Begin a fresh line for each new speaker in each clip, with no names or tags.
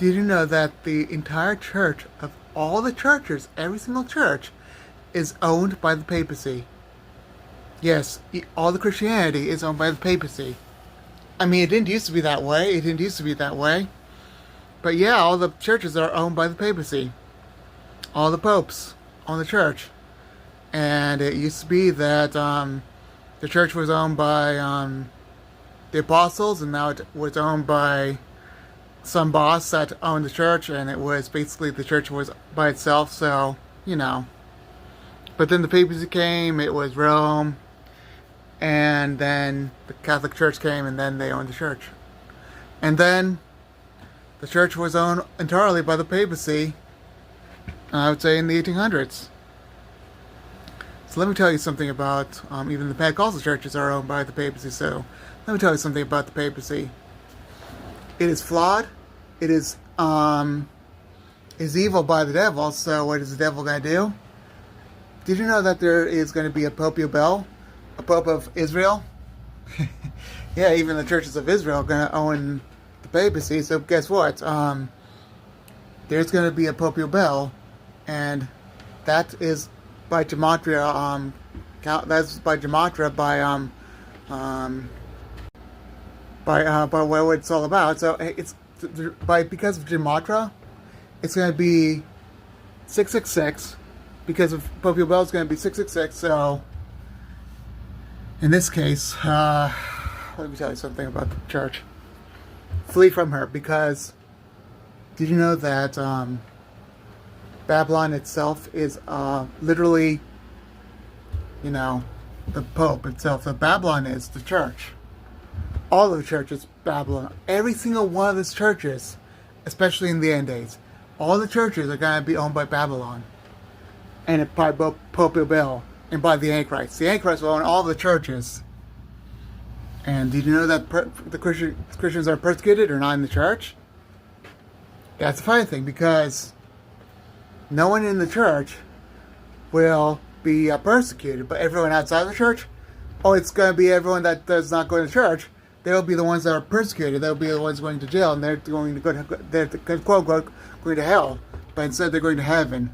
Did you know that the entire church of all the churches, every single church, is owned by the papacy? Yes, all the Christianity is owned by the papacy. I mean, it didn't used to be that way. It didn't used to be that way. But yeah, all the churches are owned by the papacy. All the popes own the church. And it used to be that the church was owned by the apostles, and now it was owned by some boss that owned the church, and it was basically the church was by itself, so, you know. But then the papacy came, it was Rome, and then the Catholic Church came, and then they owned the church. And then the church was owned entirely by the papacy, I would say in the 1800s. So let me tell you something about, even the Pentecostal churches are owned by the papacy, so let me tell you something about the papacy. It is flawed. It is evil by the devil. So what is the devil going to do? Did you know that there is going to be a Pope Yobel, a Pope of Israel? Yeah, even the churches of Israel are going to own the papacy. So guess what? There's going to be a Pope Yobel, and that is by gematria. That's by gematria by what it's all about. So it's because of gematria, it's going to be 666. Because of Pope Yobel, it's going to be 666. So in this case, let me tell you something about the church. Flee from her, because did you know that Babylon itself is literally, the Pope itself. So Babylon is the church. All of the churches, Babylon. Every single one of these churches, especially in the end days, all the churches are going to be owned by Babylon. And by Pope Yobel. And by the Antichrist. The Antichrist will own all the churches. And did you know that the Christians are persecuted or not in the church? That's a funny thing, because no one in the church will be persecuted, but everyone outside the church, it's going to be everyone that does not go to church. They'll be the ones that are persecuted. They'll be the ones going to jail, and they're going to quote unquote going to hell, but instead they're going to heaven.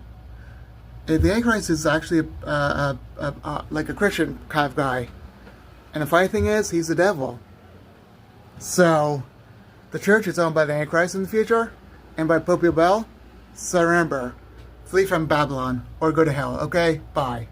And the Antichrist is actually like a Christian kind of guy, and the funny thing is, he's the devil. So the church is owned by the Antichrist in the future, and by Pope Yobel. So remember, flee from Babylon or go to hell. Okay, bye.